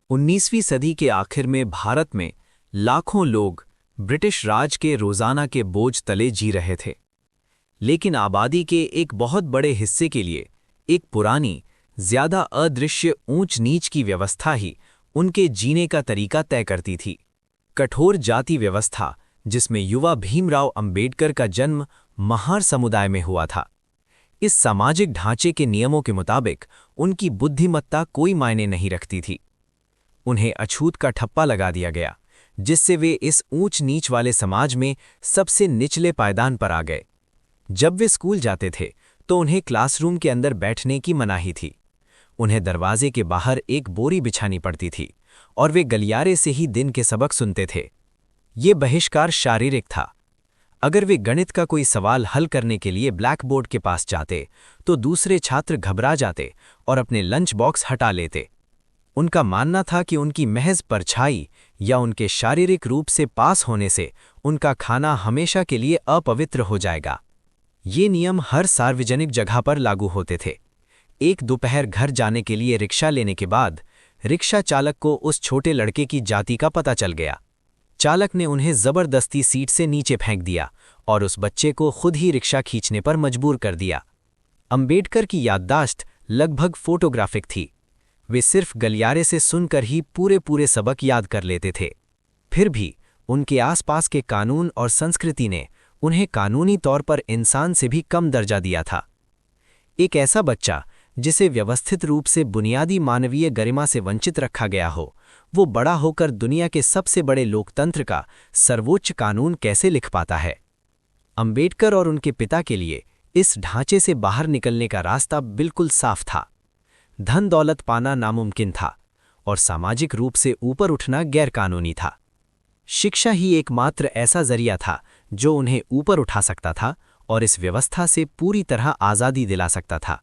19वीं सदी के आखिर में भारत में लाखों लोग ब्रिटिश राज के रोजाना के बोझ तले जी रहे थे। लेकिन आबादी के एक बहुत बड़े हिस्से के लिए एक पुरानी, ज्यादा अदृश्य ऊंच नीच की व्यवस्था ही उनके जीने का तरीका तय करती थी। कठोर जाति व्यवस्था, जिसमें युवा भीमराव अंबेडकर का जन्म महार समुदाय में हुआ था। इस सामाजिक ढांचे के नियमों के मुताबिक उनकी बुद्धिमत्ता कोई मायने नहीं रखती थी। उन्हें अछूत का ठप्पा लगा दिया गया, जिससे वे इस ऊंच नीच वाले समाज में सबसे निचले पायदान पर आ गए। जब वे स्कूल जाते थे तो उन्हें क्लासरूम के अंदर बैठने की मनाही थी। उन्हें दरवाजे के बाहर एक बोरी बिछानी पड़ती थी और वे गलियारे से ही दिन के सबक सुनते थे। ये बहिष्कार शारीरिक था। अगर वे गणित का कोई सवाल हल करने के लिए ब्लैक बोर्ड के पास जाते तो दूसरे छात्र घबरा जाते और अपने लंच बॉक्स हटा लेते। उनका मानना था कि उनकी महज परछाई या उनके शारीरिक रूप से पास होने से उनका खाना हमेशा के लिए अपवित्र हो जाएगा। ये नियम हर सार्वजनिक जगह पर लागू होते थे। एक दोपहर घर जाने के लिए रिक्शा लेने के बाद रिक्शा चालक को उस छोटे लड़के की जाति का पता चल गया। चालक ने उन्हें जबरदस्ती सीट से नीचे फेंक दिया और उस बच्चे को खुद ही रिक्शा खींचने पर मजबूर कर दिया। अंबेडकर की याददाश्त लगभग फोटोग्राफिक थी। वे सिर्फ गलियारे से सुनकर ही पूरे सबक याद कर लेते थे। फिर भी उनके आसपास के कानून और संस्कृति ने उन्हें कानूनी तौर पर इंसान से भी कम दर्जा दिया था। एक ऐसा बच्चा जिसे व्यवस्थित रूप से बुनियादी मानवीय गरिमा से वंचित रखा गया हो, वो बड़ा होकर दुनिया के सबसे बड़े लोकतंत्र का सर्वोच्च कानून कैसे लिख पाता है? अंबेडकर और उनके पिता के लिए इस ढांचे से बाहर निकलने का रास्ता बिल्कुल साफ था। धन दौलत पाना नामुमकिन था और सामाजिक रूप से ऊपर उठना गैरकानूनी था। शिक्षा ही एकमात्र ऐसा जरिया था जो उन्हें ऊपर उठा सकता था और इस व्यवस्था से पूरी तरह आज़ादी दिला सकता था,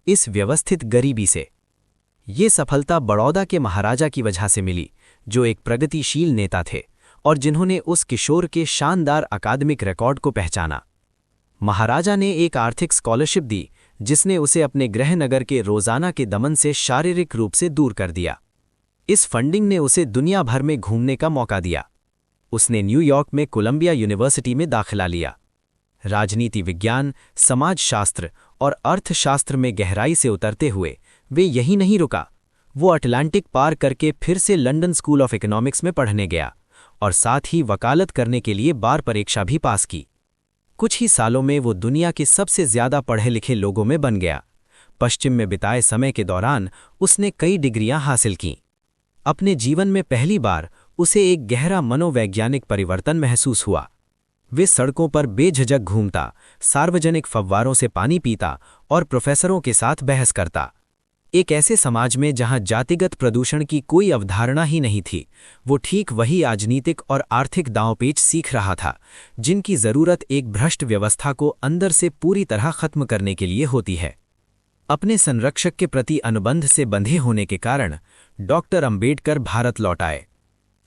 इस व्यवस्थित गरीबी से। ये सफलता बड़ौदा के महाराजा की वजह से मिली, जो एक प्रगतिशील नेता थे और जिन्होंने उस किशोर के शानदार अकादमिक रिकॉर्ड को पहचाना। महाराजा ने एक आर्थिक स्कॉलरशिप दी जिसने उसे अपने गृहनगर के रोजाना के दमन से शारीरिक रूप से दूर कर दिया। इस फंडिंग ने उसे दुनिया भर में घूमने का मौका दिया। उसने न्यूयॉर्क में कोलंबिया यूनिवर्सिटी में दाखिला लिया। राजनीति विज्ञान, समाजशास्त्र और अर्थशास्त्र में गहराई से उतरते हुए वे यही नहीं रुका। वो अटलांटिक पार करके फिर से लंदन स्कूल ऑफ इकोनॉमिक्स में पढ़ने गया और साथ ही वकालत करने के लिए बार परीक्षा भी पास की। कुछ ही सालों में वो दुनिया के सबसे ज्यादा पढ़े लिखे लोगों में बन गया। पश्चिम में बिताए समय के दौरान उसने कई डिग्रियां हासिल कीं। अपने जीवन में पहली बार उसे एक गहरा मनोवैज्ञानिक परिवर्तन महसूस हुआ। वे सड़कों पर बेझिझक घूमता, सार्वजनिक फव्वारों से पानी पीता और प्रोफेसरों के साथ बहस करता। एक ऐसे समाज में जहां जातिगत प्रदूषण की कोई अवधारणा ही नहीं थी, वो ठीक वही राजनीतिक और आर्थिक दांवपेच सीख रहा था जिनकी जरूरत एक भ्रष्ट व्यवस्था को अंदर से पूरी तरह खत्म करने के लिए होती है। अपने संरक्षक के प्रति अनुबंध से बंधे होने के कारण डॉक्टर अंबेडकर भारत लौट आए।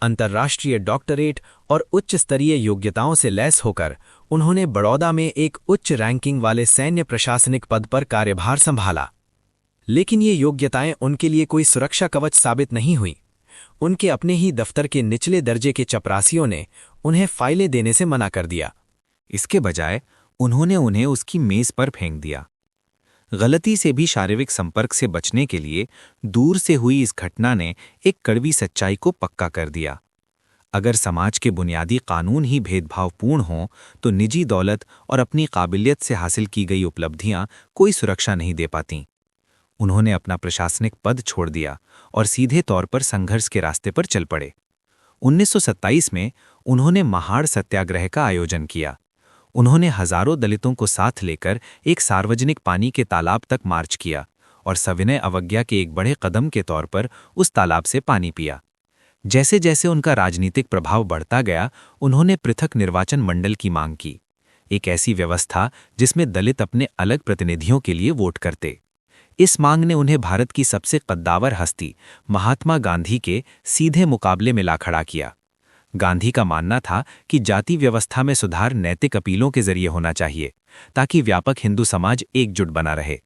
अंतर्राष्ट्रीय डॉक्टरेट और उच्च स्तरीय योग्यताओं से लैस होकर उन्होंने बड़ौदा में एक उच्च रैंकिंग वाले सैन्य प्रशासनिक पद पर कार्यभार संभाला। लेकिन ये योग्यताएं उनके लिए कोई सुरक्षा कवच साबित नहीं हुई। उनके अपने ही दफ्तर के निचले दर्जे के चपरासियों ने उन्हें फाइलें देने से मना कर दिया। इसके बजाय उन्होंने उन्हें उसकी मेज पर फेंक दिया। गलती से भी शारीरिक संपर्क से बचने के लिए दूर से हुई इस घटना ने एक कड़वी सच्चाई को पक्का कर दिया। अगर समाज के बुनियादी कानून ही भेदभावपूर्ण हों तो निजी दौलत और अपनी काबिलियत से हासिल की गई उपलब्धियां कोई सुरक्षा नहीं दे पातीं। उन्होंने अपना प्रशासनिक पद छोड़ दिया और सीधे तौर पर संघर्ष के रास्ते पर चल पड़े। 1927 में उन्होंने महाड़ सत्याग्रह का आयोजन किया। उन्होंने हजारों दलितों को साथ लेकर एक सार्वजनिक पानी के तालाब तक मार्च किया और सविनय अवज्ञा के एक बड़े कदम के तौर पर उस तालाब से पानी पिया। जैसे जैसे उनका राजनीतिक प्रभाव बढ़ता गया, उन्होंने पृथक निर्वाचन मंडल की मांग की, एक ऐसी व्यवस्था जिसमें दलित अपने अलग प्रतिनिधियों के लिए वोट करते। इस मांग ने उन्हें भारत की सबसे कद्दावर हस्ती महात्मा गांधी के सीधे मुकाबले में ला खड़ा किया। गांधी का मानना था कि जाति व्यवस्था में सुधार नैतिक अपीलों के जरिए होना चाहिए ताकि व्यापक हिंदू समाज एकजुट बना रहे।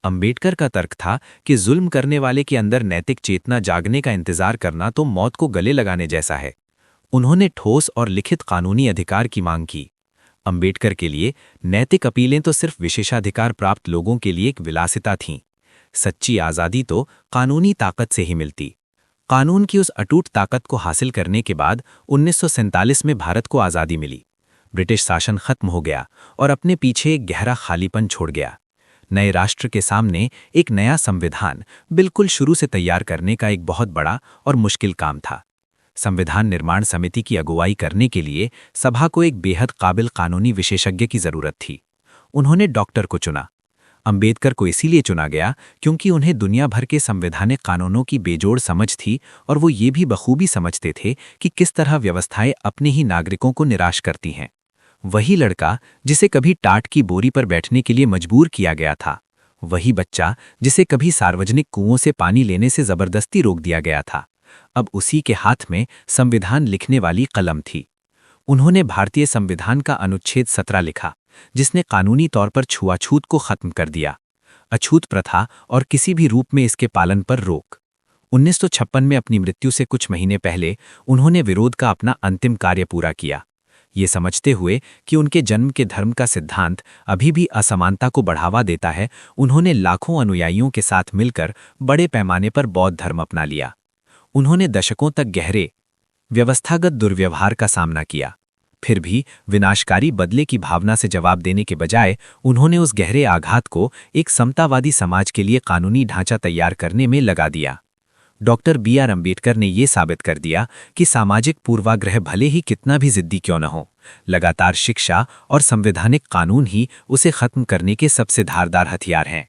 अंबेडकर का तर्क था कि जुल्म करने वाले के अंदर नैतिक चेतना जागने का इंतजार करना तो मौत को गले लगाने जैसा है। उन्होंने ठोस और लिखित कानूनी अधिकार की मांग की। अंबेडकर के लिए नैतिक अपीलें तो सिर्फ विशेषाधिकार प्राप्त लोगों के लिए एक विलासिता थीं। सच्ची आज़ादी तो कानूनी ताकत से ही मिलती। कानून की उस अटूट ताकत को हासिल करने के बाद 1947 में भारत को आज़ादी मिली। ब्रिटिश शासन खत्म हो गया और अपने पीछे एक गहरा खालीपन छोड़ गया। नए राष्ट्र के सामने एक नया संविधान बिल्कुल शुरू से तैयार करने का एक बहुत बड़ा और मुश्किल काम था। संविधान निर्माण समिति की अगुवाई करने के लिए सभा को एक बेहद काबिल कानूनी विशेषज्ञ की जरूरत थी। उन्होंने डॉक्टर को चुना। अंबेडकर को इसीलिए चुना गया क्योंकि उन्हें दुनिया भर के संवैधानिक कानूनों की बेजोड़ समझ थी और वो ये भी बखूबी समझते थे कि किस तरह व्यवस्थाएं अपने ही नागरिकों को निराश करती हैं। वही लड़का जिसे कभी टाट की बोरी पर बैठने के लिए मजबूर किया गया था, वही बच्चा जिसे कभी सार्वजनिक कुओं से पानी लेने से जबरदस्ती रोक दिया गया था, अब उसी के हाथ में संविधान लिखने वाली कलम थी। उन्होंने भारतीय संविधान का अनुच्छेद 17 लिखा, जिसने कानूनी तौर पर छुआछूत को खत्म कर दिया, अछूत प्रथा और किसी भी रूप में इसके पालन पर रोक। 1956 में अपनी मृत्यु से कुछ महीने पहले उन्होंने विरोध का अपना अंतिम कार्य पूरा किया। ये समझते हुए कि उनके जन्म के धर्म का सिद्धांत अभी भी असमानता को बढ़ावा देता है, उन्होंने लाखों अनुयायियों के साथ मिलकर बड़े पैमाने पर बौद्ध धर्म अपना लिया। उन्होंने दशकों तक गहरे व्यवस्थागत दुर्व्यवहार का सामना किया, फिर भी विनाशकारी बदले की भावना से जवाब देने के बजाय उन्होंने उस गहरे आघात को एक समतावादी समाज के लिए कानूनी ढांचा तैयार करने में लगा दिया। Doctor B.R. अंबेडकर ने ये साबित कर दिया कि सामाजिक पूर्वाग्रह भले ही कितना भी जिद्दी क्यों न हो, लगातार शिक्षा और संवैधानिक कानून ही उसे खत्म करने के सबसे धारदार हथियार हैं।